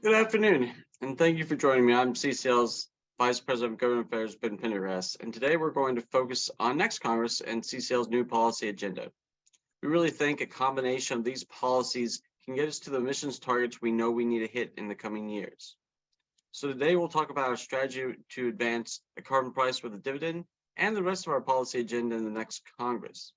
Good afternoon, and thank you for joining me. I'm CCL's Vice President of Government Affairs, Pendergrass, and today we're going to focus on next Congress and CCL's new policy agenda. We really think a combination of these policies can get us to the emissions targets we know we need to hit in the coming years. So today we'll talk about our strategy to advance a carbon price with a dividend and the rest of our policy agenda in the next Congress.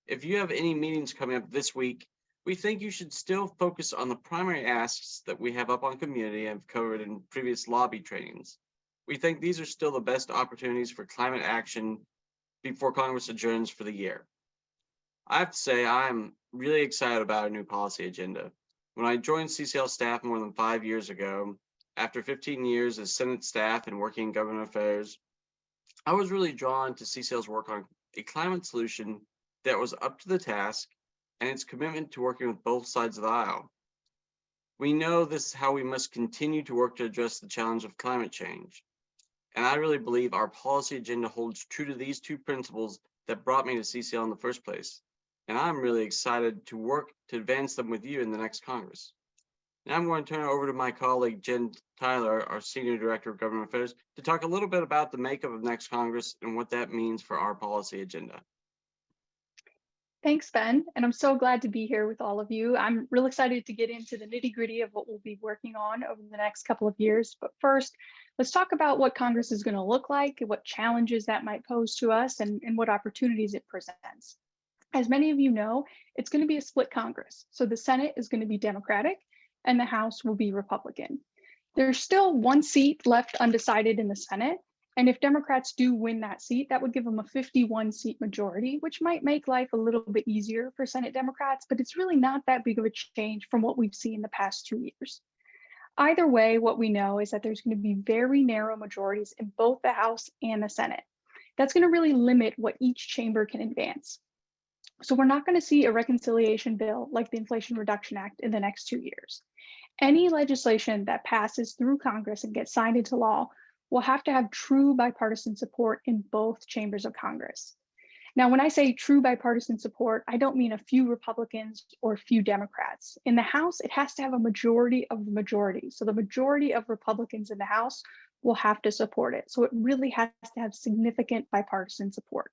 If you have any meetings coming up this week, we think you should still focus on the primary asks that we have up on community and have covered in previous lobby trainings. We think these are still the best opportunities for climate action before Congress adjourns for the year. I have to say, I'm really excited about our new policy agenda. When I joined CCL staff more than 5 years ago, after 15 years as Senate staff and working in government affairs, I was really drawn to CCL's work on a climate solution that was up to the task and its commitment to working with both sides of the aisle. We know this is how we must continue to work to address the challenge of climate change. And I really believe our policy agenda holds true to these two principles that brought me to CCL in the first place. And I'm really excited to work to advance them with you in the next Congress. Now I'm going to turn it over to my colleague, Jenn, our Senior Director of Government Affairs, to talk a little bit about the makeup of next Congress and what that means for our policy agenda. Thanks, Ben, and I'm so glad to be here with all of you. I'm real excited to get into the nitty-gritty of what we'll be working on over the next couple of years. But first, let's talk about what Congress is going to look like, what challenges that might pose to us, and what opportunities it presents. As many of you know, it's going to be a split Congress. So the Senate is going to be Democratic and the House will be Republican. There's still one seat left undecided in the Senate. And if Democrats do win that seat, that would give them a 51-seat majority, which might make life a little bit easier for Senate Democrats, but it's really not that big of a change from what we've seen the past 2 years. Either way, what we know is that there's going to be very narrow majorities in both the House and the Senate. That's going to really limit what each chamber can advance. So we're not going to see a reconciliation bill like the Inflation Reduction Act in the next 2 years. Any legislation that passes through Congress and gets signed into law will have to have true bipartisan support in both chambers of Congress. Now, when I say true bipartisan support, I don't mean a few Republicans or a few Democrats. In the House, it has to have a majority of the majority. So the majority of Republicans in the House will have to support it. So it really has to have significant bipartisan support.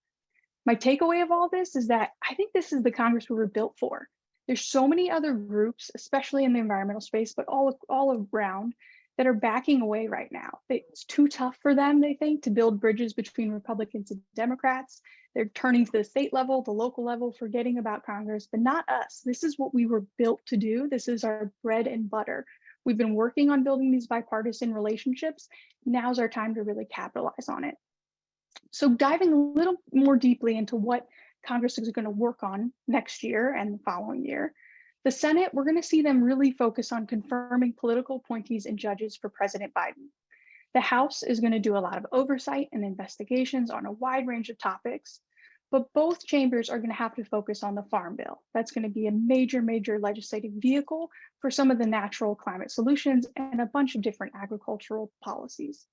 My takeaway of all this is that I think this is the Congress we were built for. There's so many other groups, especially in the environmental space, but all around, that are backing away right now. It's too tough for them, they think, to build bridges between Republicans and Democrats. They're turning to the state level, the local level, forgetting about Congress, but not us. This is what we were built to do. This is our bread and butter. We've been working on building these bipartisan relationships. Now's our time to really capitalize on it. So diving a little more deeply into what Congress is going to work on next year and the following year, the Senate, we're going to see them really focus on confirming political appointees and judges for President Biden. The House is going to do a lot of oversight and investigations on a wide range of topics, but both chambers are going to have to focus on the Farm Bill. That's going to be a major legislative vehicle for some of the natural climate solutions and a bunch of different agricultural policies.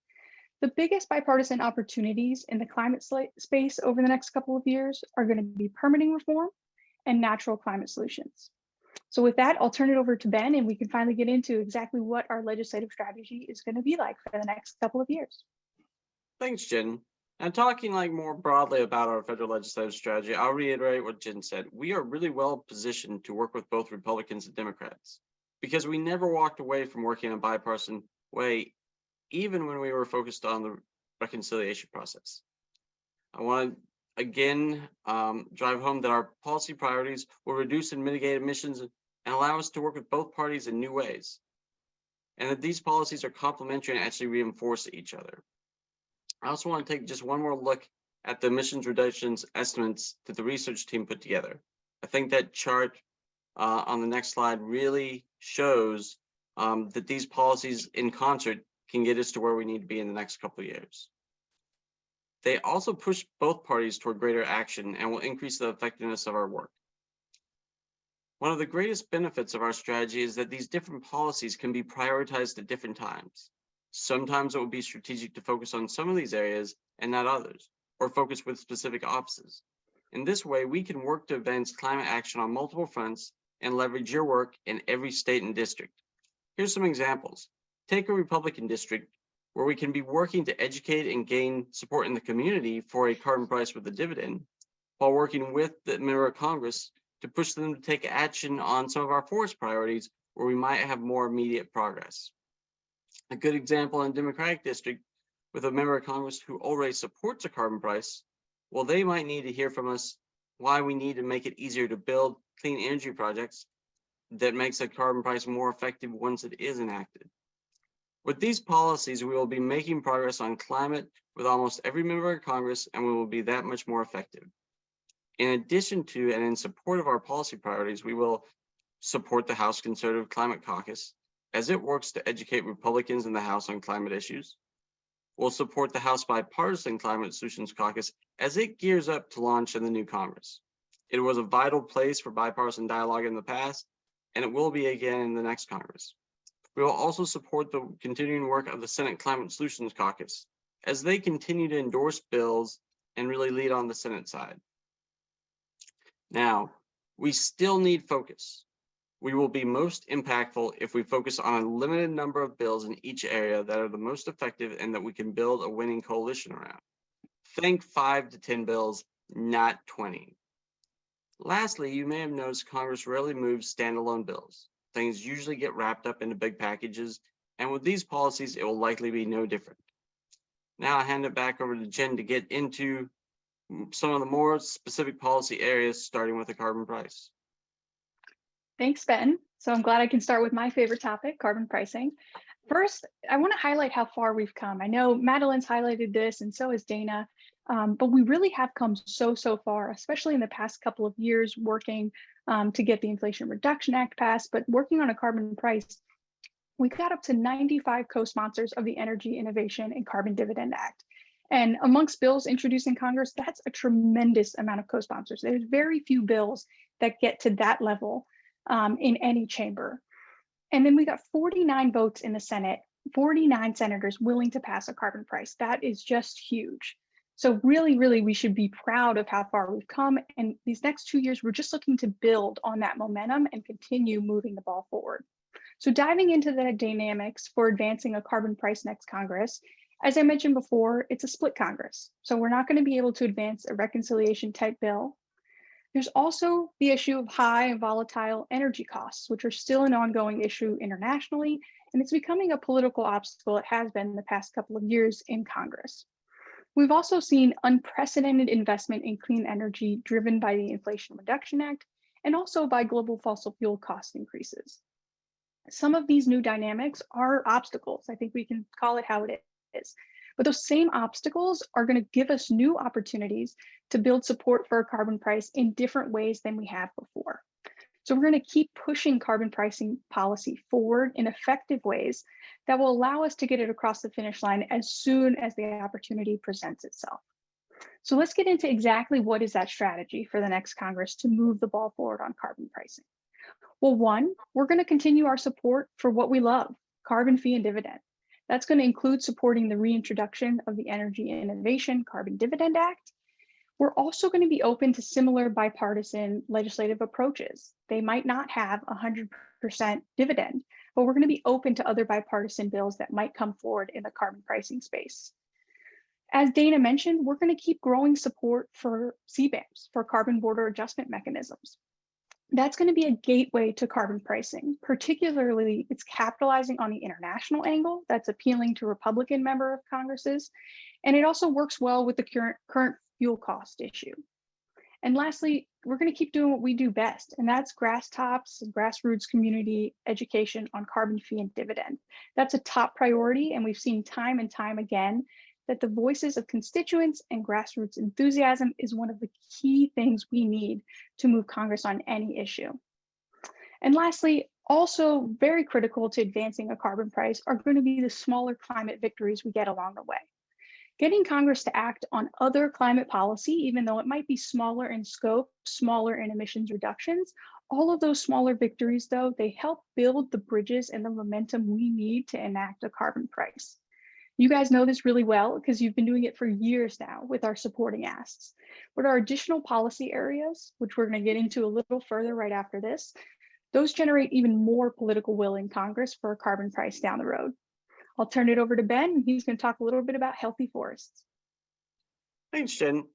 The biggest bipartisan opportunities in the climate space over the next couple of years are going to be permitting reform and natural climate solutions. So with that, I'll turn it over to Ben and we can finally get into exactly what our legislative strategy is going to be like for the next couple of years. Thanks, Jenn. And talking more broadly about our federal legislative strategy, I'll reiterate what Jenn said. We are really well positioned to work with both Republicans and Democrats because we never walked away from working in a bipartisan way, even when we were focused on the reconciliation process. I want to again drive home that our policy priorities will reduce and mitigate emissions and allow us to work with both parties in new ways. And that these policies are complementary and actually reinforce each other. I also want to take just one more look at the emissions reductions estimates that the research team put together. I think that chart on the next slide really shows that these policies in concert can get us to where we need to be in the next couple of years. They also push both parties toward greater action and will increase the effectiveness of our work. One of the greatest benefits of our strategy is that these different policies can be prioritized at different times. Sometimes it will be strategic to focus on some of these areas and not others, or focus with specific offices. In this way, we can work to advance climate action on multiple fronts and leverage your work in every state and district. Here's some examples. Take a Republican district where we can be working to educate and gain support in the community for a carbon price with a dividend, while working with the member of Congress to push them to take action on some of our forest priorities where we might have more immediate progress. A good example in a Democratic district with a member of Congress who already supports a carbon price, well, they might need to hear from us why we need to make it easier to build clean energy projects that makes a carbon price more effective once it is enacted. With these policies, we will be making progress on climate with almost every member of Congress, and we will be that much more effective. In addition to and in support of our policy priorities, we will support the House Conservative Climate Caucus as it works to educate Republicans in the House on climate issues. We'll support the House Bipartisan Climate Solutions Caucus as it gears up to launch in the new Congress. It was a vital place for bipartisan dialogue in the past, and it will be again in the next Congress. We will also support the continuing work of the Senate Climate Solutions Caucus as they continue to endorse bills and really lead on the Senate side. Now, we still need focus. We will be most impactful if we focus on a limited number of bills in each area that are the most effective and that we can build a winning coalition around. Think 5 to 10 bills, not 20. Lastly, you may have noticed Congress rarely moves standalone bills. Things usually get wrapped up into big packages, and with these policies, it will likely be no different. Now I hand it back over to Jen to get into some of the more specific policy areas, starting with the carbon price. Thanks, Ben. So I'm glad I can start with my favorite topic, carbon pricing. First, I want to highlight how far we've come. I know Madeline's highlighted this, and so has Dana, but we really have come so far, especially in the past couple of years working to get the Inflation Reduction Act passed, but working on a carbon price. We got up to 95 co-sponsors of the Energy Innovation and Carbon Dividend Act. And amongst bills introduced in Congress, that's a tremendous amount of co-sponsors. There's very few bills that get to that level in any chamber. And then we got 49 votes in the Senate, 49 senators willing to pass a carbon price. That is just huge. So really, we should be proud of how far we've come. And these next 2 years, we're just looking to build on that momentum and continue moving the ball forward. So diving into the dynamics for advancing a carbon price next Congress, as I mentioned before, it's a split Congress. So we're not going to be able to advance a reconciliation type bill. There's also the issue of high and volatile energy costs, which are still an ongoing issue internationally, and it's becoming a political obstacle. It has been the past couple of years in Congress. We've also seen unprecedented investment in clean energy driven by the Inflation Reduction Act and also by global fossil fuel cost increases. Some of these new dynamics are obstacles. I think we can call it how it is. But those same obstacles are going to give us new opportunities to build support for a carbon price in different ways than we have before. So we're going to keep pushing carbon pricing policy forward in effective ways that will allow us to get it across the finish line as soon as the opportunity presents itself. So let's get into exactly what is that strategy for the next Congress to move the ball forward on carbon pricing. Well, one, we're going to continue our support for what we love, carbon fee and dividend. That's going to include supporting the reintroduction of the Energy Innovation Carbon Dividend Act. We're also going to be open to similar bipartisan legislative approaches. They might not have 100% dividend, but we're going to be open to other bipartisan bills that might come forward in the carbon pricing space. As Dana mentioned, we're going to keep growing support for CBAMs, for carbon border adjustment mechanisms. That's going to be a gateway to carbon pricing. Particularly, it's capitalizing on the international angle that's appealing to Republican member of Congresses, and it also works well with the current fuel cost issue. And lastly, we're going to keep doing what we do best, and that's grasstops and grassroots community education on carbon fee and dividend. That's a top priority, and we've seen time and time again that the voices of constituents and grassroots enthusiasm is one of the key things we need to move Congress on any issue. And lastly, also very critical to advancing a carbon price are going to be the smaller climate victories we get along the way. Getting Congress to act on other climate policy, even though it might be smaller in scope, smaller in emissions reductions, all of those smaller victories, though, they help build the bridges and the momentum we need to enact a carbon price. You guys know this really well because you've been doing it for years now with our supporting asks. But our additional policy areas, which we're going to get into a little further right after this, Those generate even more political will in Congress for a carbon price down the road. I'll turn it over to Ben, and he's going to talk a little bit about healthy forests. Thanks, Jen.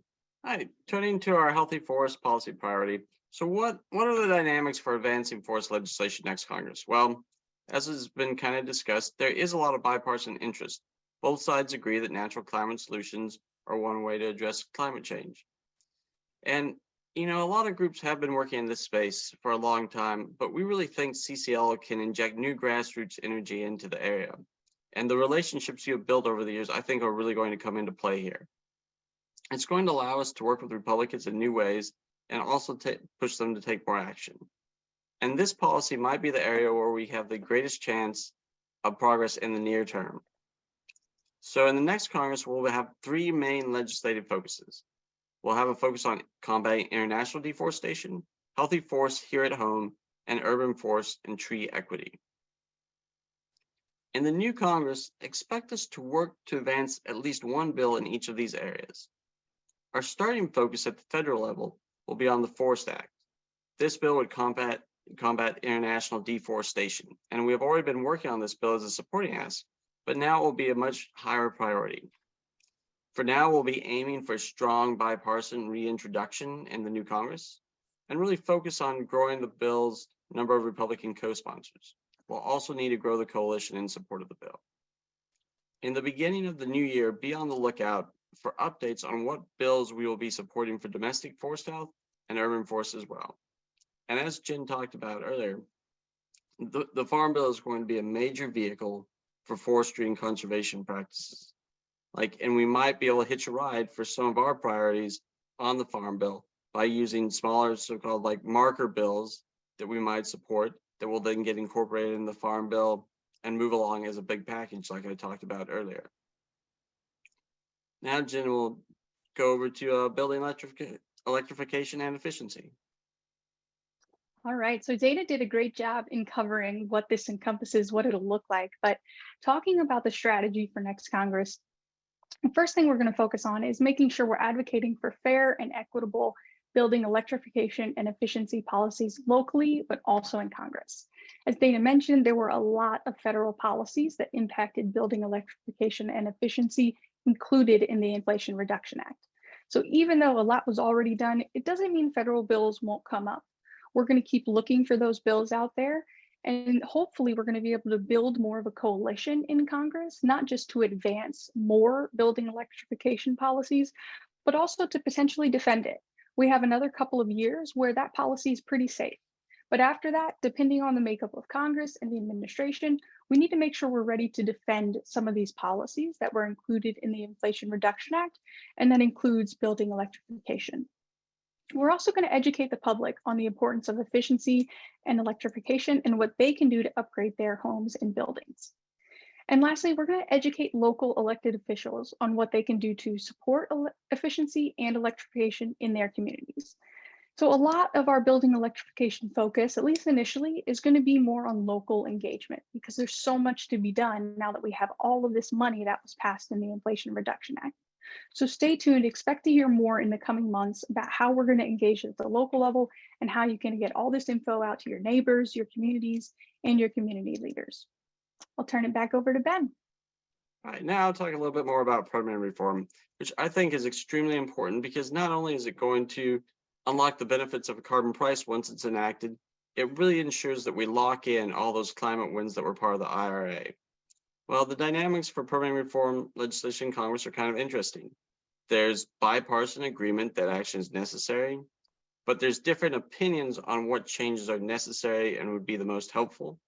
Hi, turning to our healthy forest policy priority. So what are the dynamics for advancing forest legislation next Congress? Well, as has been kind of discussed, there is a lot of bipartisan interest. Both sides agree that natural climate solutions are one way to address climate change. And, a lot of groups have been working in this space for a long time, but we really think CCL can inject new grassroots energy into the area. And the relationships you have built over the years, I think, are really going to come into play here. It's going to allow us to work with Republicans in new ways and also push them to take more action. And this policy might be the area where we have the greatest chance of progress in the near term. So in the next Congress, we'll have three main legislative focuses. We'll have a focus on combating international deforestation, healthy forests here at home, and urban forest and tree equity. In the new Congress, expect us to work to advance at least one bill in each of these areas. Our starting focus at the federal level will be on the Forest Act. This bill would combat international deforestation, and we have already been working on this bill as a supporting ask, but now it will be a much higher priority. For now, we'll be aiming for strong bipartisan reintroduction in the new Congress and really focus on growing the bill's number of Republican co-sponsors. We'll also need to grow the coalition in support of the bill. In the beginning of the new year, be on the lookout for updates on what bills we will be supporting for domestic forest health and urban forests as well. And as Jen talked about earlier, the Farm Bill is going to be a major vehicle for forestry and conservation practices. And we might be able to hitch a ride for some of our priorities on the Farm Bill by using smaller so-called marker bills that we might support that will then get incorporated in the Farm Bill and move along as a big package like I talked about earlier. Now Jen will go over to building electrification and efficiency. All right, so Dana did a great job in covering what this encompasses, what it'll look like, but talking about the strategy for next Congress, the first thing we're going to focus on is making sure we're advocating for fair and equitable building electrification and efficiency policies locally, but also in Congress. As Dana mentioned, there were a lot of federal policies that impacted building electrification and efficiency included in the Inflation Reduction Act. So even though a lot was already done, it doesn't mean federal bills won't come up. We're going to keep looking for those bills out there. And hopefully we're going to be able to build more of a coalition in Congress, not just to advance more building electrification policies, but also to potentially defend it. We have another couple of years where that policy is pretty safe. But after that, depending on the makeup of Congress and the administration, we need to make sure we're ready to defend some of these policies that were included in the Inflation Reduction Act, and that includes building electrification. We're also going to educate the public on the importance of efficiency and electrification and what they can do to upgrade their homes and buildings. And lastly, we're going to educate local elected officials on what they can do to support efficiency and electrification in their communities. So a lot of our building electrification focus, at least initially, is going to be more on local engagement because there's so much to be done now that we have all of this money that was passed in the Inflation Reduction Act. So stay tuned, expect to hear more in the coming months about how we're going to engage at the local level and how you can get all this info out to your neighbors, your communities, and your community leaders. I'll turn it back over to Ben. All right, now I'll talk a little bit more about permanent reform, which I think is extremely important because not only is it going to unlock the benefits of a carbon price once it's enacted, it really ensures that we lock in all those climate wins that were part of the IRA. Well, the dynamics for permanent reform legislation in Congress are kind of interesting. There's bipartisan agreement that action is necessary, but there's different opinions on what changes are necessary and would be the most helpful.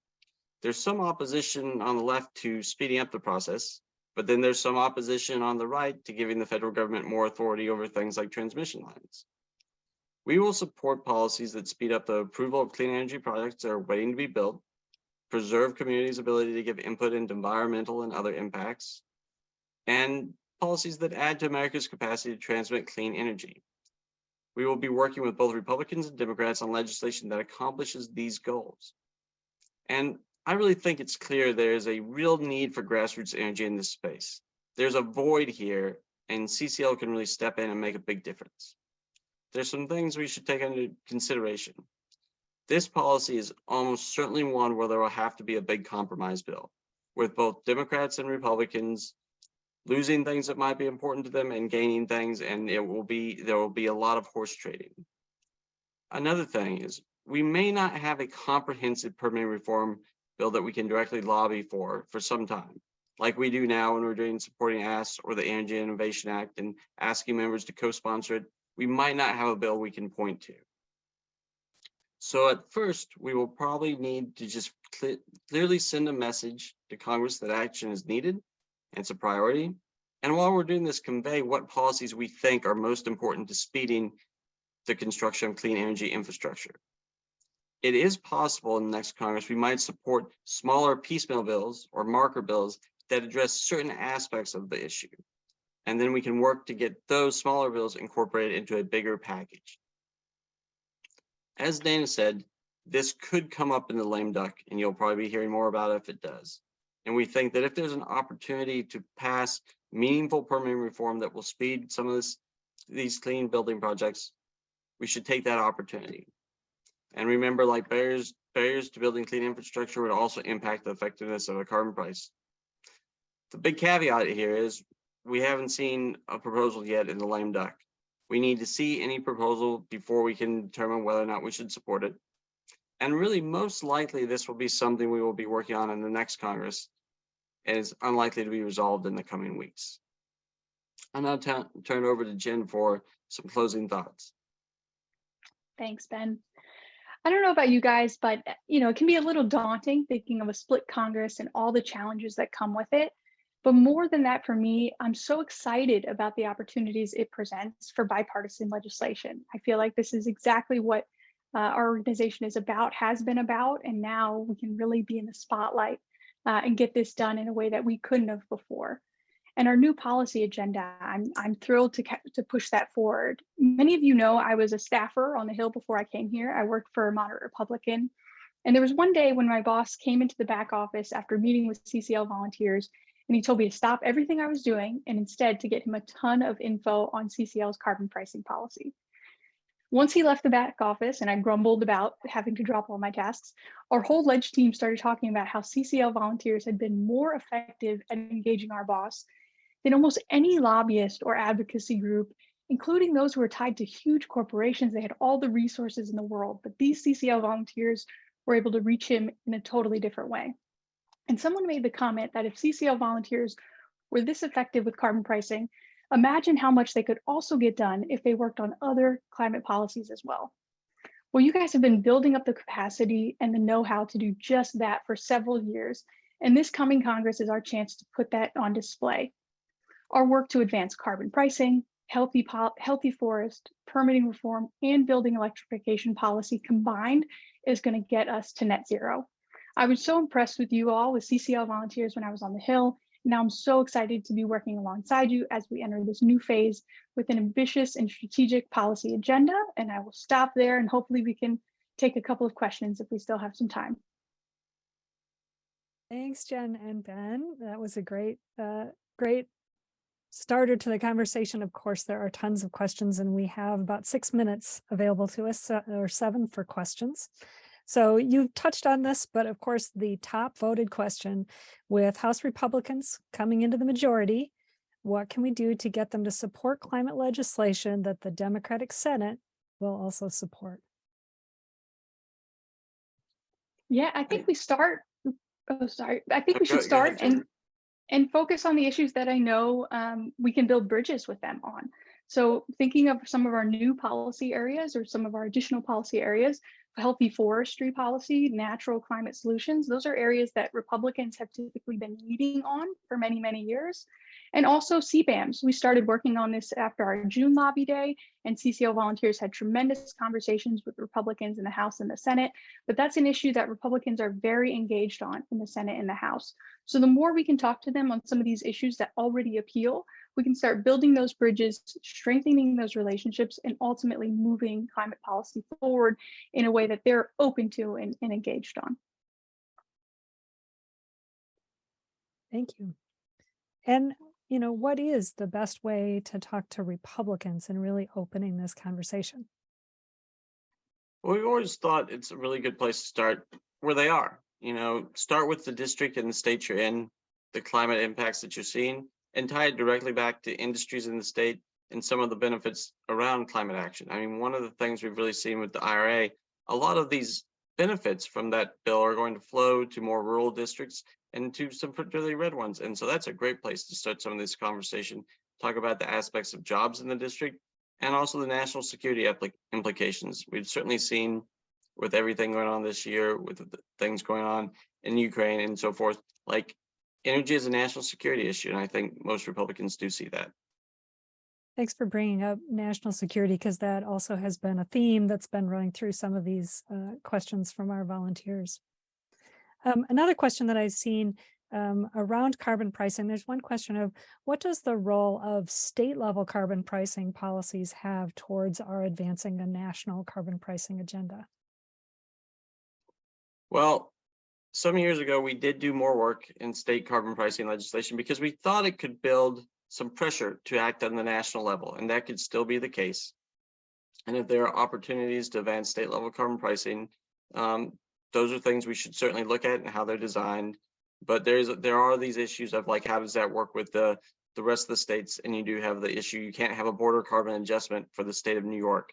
There's some opposition on the left to speeding up the process, but then there's some opposition on the right to giving the federal government more authority over things like transmission lines. We will support policies that speed up the approval of clean energy projects that are waiting to be built, preserve communities' ability to give input into environmental and other impacts, and policies that add to America's capacity to transmit clean energy. We will be working with both Republicans and Democrats on legislation that accomplishes these goals. And I really think it's clear there is a real need for grassroots energy in this space. There's a void here, and CCL can really step in and make a big difference. There's some things we should take into consideration. This policy is almost certainly one where there will have to be a big compromise bill, with both Democrats and Republicans losing things that might be important to them and gaining things, and there will be a lot of horse trading. Another thing is we may not have a comprehensive permitting reform bill that we can directly lobby for some time, like we do now when we're doing supporting ASK or the Energy Innovation Act and asking members to co-sponsor it. We might not have a bill we can point to. So at first, we will probably need to just clearly send a message to Congress that action is needed and it's a priority. And while we're doing this, convey what policies we think are most important to speeding the construction of clean energy infrastructure. It is possible in the next Congress, we might support smaller piecemeal bills or marker bills that address certain aspects of the issue. And then we can work to get those smaller bills incorporated into a bigger package. As Dana said, this could come up in the lame duck, and you'll probably be hearing more about it if it does. And we think that if there's an opportunity to pass meaningful permitting reform that will speed some of these clean building projects, we should take that opportunity. And remember, like barriers to building clean infrastructure would also impact the effectiveness of a carbon price. The big caveat here is we haven't seen a proposal yet in the lame duck. We need to see any proposal before we can determine whether or not we should support it. And really, most likely, this will be something we will be working on in the next Congress, and is unlikely to be resolved in the coming weeks. I'll now turn it over to Jen for some closing thoughts. Thanks, Ben. I don't know about you guys, but it can be a little daunting thinking of a split Congress and all the challenges that come with it. But more than that, for me, I'm so excited about the opportunities it presents for bipartisan legislation. I feel like this is exactly what our organization is about, has been about, and now we can really be in the spotlight and get this done in a way that we couldn't have before. And our new policy agenda, I'm thrilled to push that forward. Many of you know I was a staffer on the Hill before I came here. I worked for a moderate Republican. And there was one day when my boss came into the back office after meeting with CCL volunteers, and he told me to stop everything I was doing and instead to get him a ton of info on CCL's carbon pricing policy. Once he left the back office and I grumbled about having to drop all my tasks, our whole ledge team started talking about how CCL volunteers had been more effective at engaging our boss than almost any lobbyist or advocacy group, including those who were tied to huge corporations. They had all the resources in the world, but these CCL volunteers were able to reach him in a totally different way. And someone made the comment that if CCL volunteers were this effective with carbon pricing, imagine how much they could also get done if they worked on other climate policies as well. Well, you guys have been building up the capacity and the know-how to do just that for several years, and this coming Congress is our chance to put that on display. Our work to advance carbon pricing, healthy forest, permitting reform, and building electrification policy combined is going to get us to net zero. I was so impressed with you all with CCL volunteers when I was on the Hill. Now I'm so excited to be working alongside you as we enter this new phase with an ambitious and strategic policy agenda. And I will stop there, and hopefully we can take a couple of questions if we still have some time. Thanks, Jen and Ben. That was a great starter to the conversation. Of course, there are tons of questions, and we have about 6 minutes available to us, or 7 for questions. So you touched on this, but of course, the top voted question, with House Republicans coming into the majority, what can we do to get them to support climate legislation that the Democratic Senate will also support? Yeah, I think we start. Oh, sorry. I think we should start and focus on the issues that I know we can build bridges with them on. So thinking of some of our new policy areas or some of our additional policy areas, healthy forestry policy, natural climate solutions, those are areas that Republicans have typically been leading on for many, many years. And also CBAMs. We started working on this after our June lobby day, and CCL volunteers had tremendous conversations with Republicans in the House and the Senate, but that's an issue that Republicans are very engaged on in the Senate and the House. So the more we can talk to them on some of these issues that already appeal, we can start building those bridges, strengthening those relationships, and ultimately moving climate policy forward in a way that they're open to and engaged on. Thank you. And what is the best way to talk to Republicans and really opening this conversation? Well, we've always thought it's a really good place to start where they are. Start with the district and the state you're in, the climate impacts that you're seeing, and tie it directly back to industries in the state and some of the benefits around climate action. I mean, one of the things we've really seen with the IRA, a lot of these benefits from that bill are going to flow to more rural districts and to some particularly red ones. And so that's a great place to start some of this conversation, talk about the aspects of jobs in the district and also the national security implications. We've certainly seen with everything going on this year, with the things going on in Ukraine and so forth, like energy is a national security issue. And I think most Republicans do see that. Thanks for bringing up national security, because that also has been a theme that's been running through some of these questions from our volunteers. Another question that I've seen around carbon pricing, there's one question of what does the role of state level carbon pricing policies have towards our advancing a national carbon pricing agenda? Well, some years ago, we did do more work in state carbon pricing legislation because we thought it could build some pressure to act on the national level, and that could still be the case. And if there are opportunities to advance state level carbon pricing, those are things we should certainly look at and how they're designed. But there are these issues of like, how does that work with the rest of the states? And you do have the issue, you can't have a border carbon adjustment for the state of New York.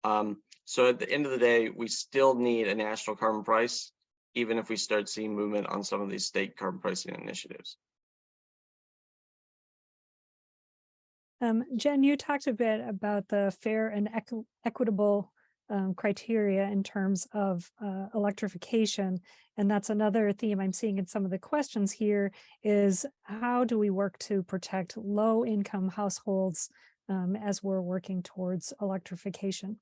So at the end of the day, we still need a national carbon price, even if we start seeing movement on some of these state carbon pricing initiatives. Jen, you talked a bit about the fair and equitable criteria in terms of electrification. And that's another theme I'm seeing in some of the questions here is how do we work to protect low income households as we're working towards electrification?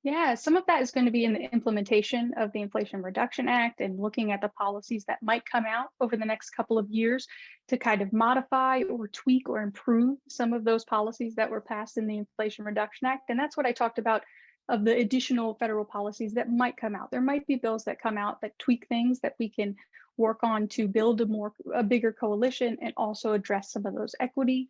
Yeah, some of that is going to be in the implementation of the Inflation Reduction Act and looking at the policies that might come out over the next couple of years to kind of modify or tweak or improve some of those policies that were passed in the Inflation Reduction Act. And that's what I talked about of the additional federal policies that might come out. There might be bills that come out that tweak things that we can work on to build a bigger coalition and also address some of those equity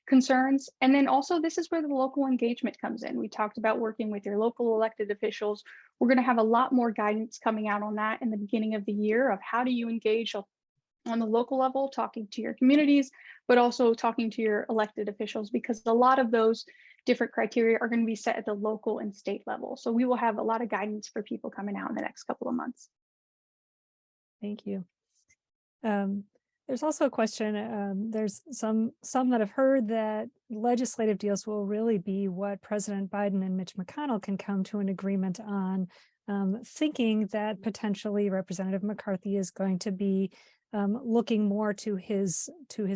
concerns. And then also, this is where the local engagement comes in. We talked about working with your local elected officials. We're going to have a lot more guidance coming out on that in the beginning of the year of how do you engage on the local level, talking to your communities, but also talking to your elected officials, because a lot of those different criteria are going to be set at the local and state level. So we will have a lot of guidance for people coming out in the next couple of months. Thank you. There's also a question, there's some that have heard that legislative deals will really be what President Biden and Mitch McConnell can come to an agreement on, thinking that potentially Representative McCarthy is going to be looking more to his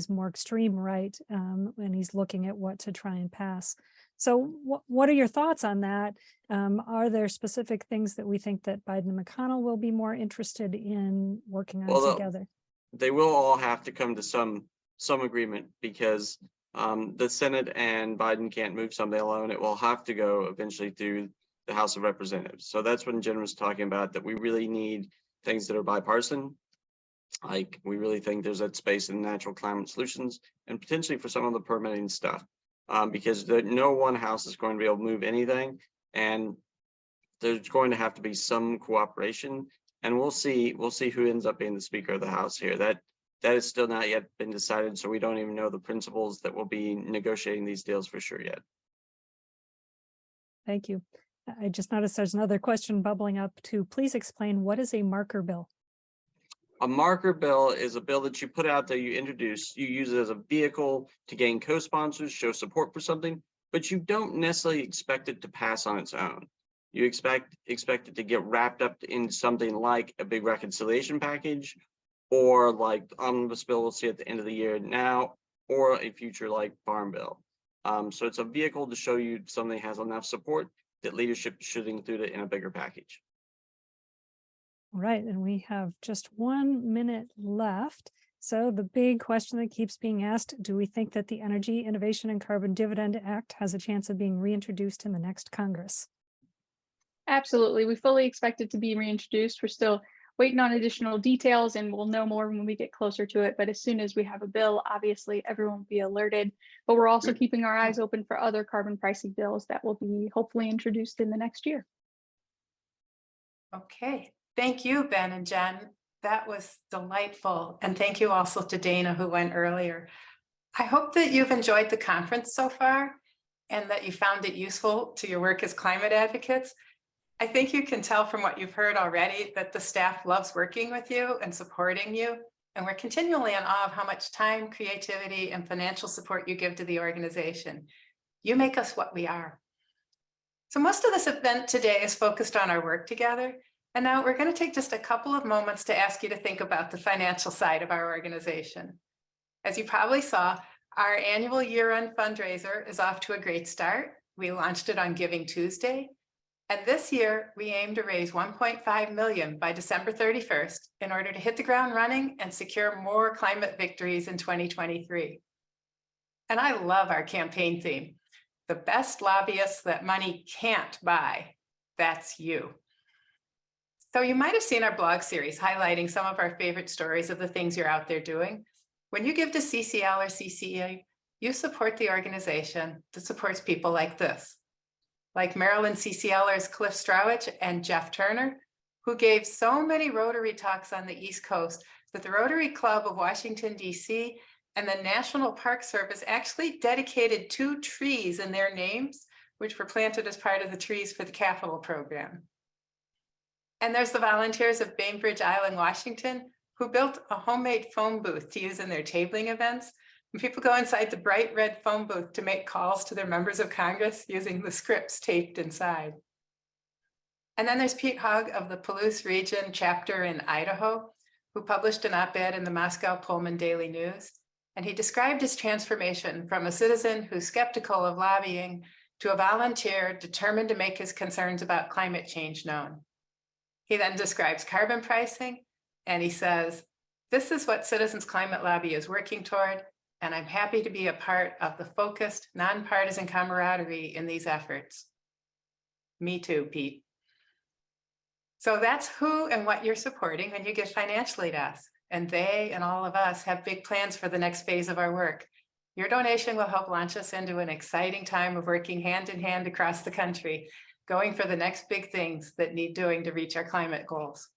more extreme right, and he's looking at what to try and pass. So what are your thoughts on that? Are there specific things that we think that Biden and McConnell will be more interested in working on together? They will all have to come to some agreement because the Senate and Biden can't move something alone. It will have to go eventually through the House of Representatives. So that's when Jenn was talking about that we really need things that are bipartisan. Like we really think there's that space in natural climate solutions and potentially for some of the permitting stuff, because no one house is going to be able to move anything, and there's going to have to be some cooperation. And we'll see who ends up being the Speaker of the House here. That has still not yet been decided, so we don't even know the principles that will be negotiating these deals for sure yet. Thank you. I just noticed there's another question bubbling up to please explain what is a marker bill? A marker bill is a bill that you put out there, you introduce, you use it as a vehicle to gain co-sponsors, show support for something, but you don't necessarily expect it to pass on its own. You expect it to get wrapped up in something like a big reconciliation package, or like the omnibus bill we'll see at the end of the year now, or a future like farm bill. So it's a vehicle to show you something has enough support that leadership should include it in a bigger package. All right, and we have just 1 minute left. So the big question that keeps being asked, do we think that the Energy Innovation and Carbon Dividend Act has a chance of being reintroduced in the next Congress? Absolutely. We fully expect it to be reintroduced. We're still waiting on additional details and we'll know more when we get closer to it. But as soon as we have a bill, obviously everyone will be alerted. But we're also keeping our eyes open for other carbon pricing bills that will be hopefully introduced in the next year. Okay, thank you, Ben and Jen. That was delightful. And thank you also to Dana, who went earlier. I hope that you've enjoyed the conference so far and that you found it useful to your work as climate advocates. I think you can tell from what you've heard already that the staff loves working with you and supporting you. And we're continually in awe of how much time, creativity, and financial support you give to the organization. You make us what we are. So most of this event today is focused on our work together. And now we're going to take just a couple of moments to ask you to think about the financial side of our organization. As you probably saw, our annual year-end fundraiser is off to a great start. We launched it on Giving Tuesday. And this year, we aim to raise $1.5 million by December 31st in order to hit the ground running and secure more climate victories in 2023. And I love our campaign theme, the best lobbyists that money can't buy. That's you. So you might have seen our blog series highlighting some of our favorite stories of the things you're out there doing. When you give to CCL or CCA, you support the organization that supports people like this. Like Maryland CCLers Cliff Strawich and Jeff Turner, who gave so many Rotary talks on the East Coast that the Rotary Club of Washington, D.C. and the National Park Service actually dedicated 2 trees in their names, which were planted as part of the Trees for the Capital program. And there's the volunteers of Bainbridge Island, Washington, who built a homemade phone booth to use in their tabling events. And people go inside the bright red phone booth to make calls to their members of Congress using the scripts taped inside. And then there's Pete Hogg of the Palouse Region chapter in Idaho, who published an op-ed in the Moscow Pullman Daily News. And he described his transformation from a citizen who's skeptical of lobbying to a volunteer determined to make his concerns about climate change known. He then describes carbon pricing, and he says, "This is what Citizens Climate Lobby is working toward, and I'm happy to be a part of the focused, nonpartisan camaraderie in these efforts." Me too, Pete. So that's who and what you're supporting when you give financially to us. And they and all of us have big plans for the next phase of our work. Your donation will help launch us into an exciting time of working hand in hand across the country, going for the next big things that need doing to reach our climate goals.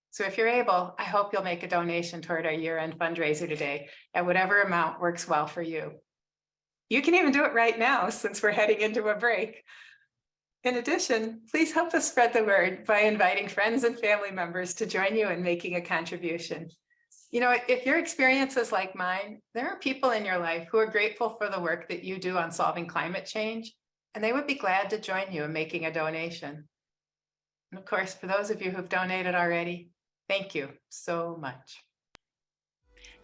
So if you're able, I hope you'll make a donation toward our year-end fundraiser today at whatever amount works well for you. You can even do it right now since we're heading into a break. In addition, please help us spread the word by inviting friends and family members to join you in making a contribution. You know, if your experience is like mine, there are people in your life who are grateful for the work that you do on solving climate change, and they would be glad to join you in making a donation. And of course, for those of you who've donated already, thank you so much.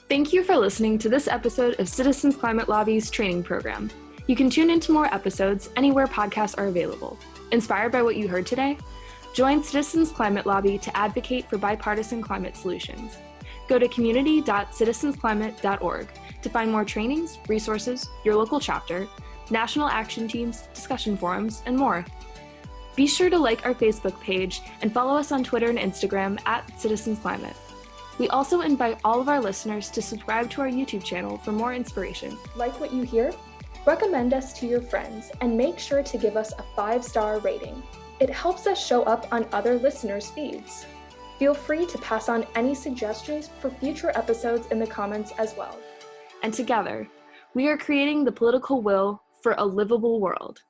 Thank you for listening to this episode of Citizens Climate Lobby's training program. You can tune into more episodes anywhere podcasts are available. Inspired by what you heard today? Join Citizens Climate Lobby to advocate for bipartisan climate solutions. Go to community.citizensclimate.org to find more trainings, resources, your local chapter, national action teams, discussion forums, and more. Be sure to like our Facebook page and follow us on Twitter and Instagram @CitizensClimate. We also invite all of our listeners to subscribe to our YouTube channel for more inspiration. Like what you hear? Recommend us to your friends and make sure to give us a 5-star rating. It helps us show up on other listeners' feeds. Feel free to pass on any suggestions for future episodes in the comments as well. And together, we are creating the political will for a livable world.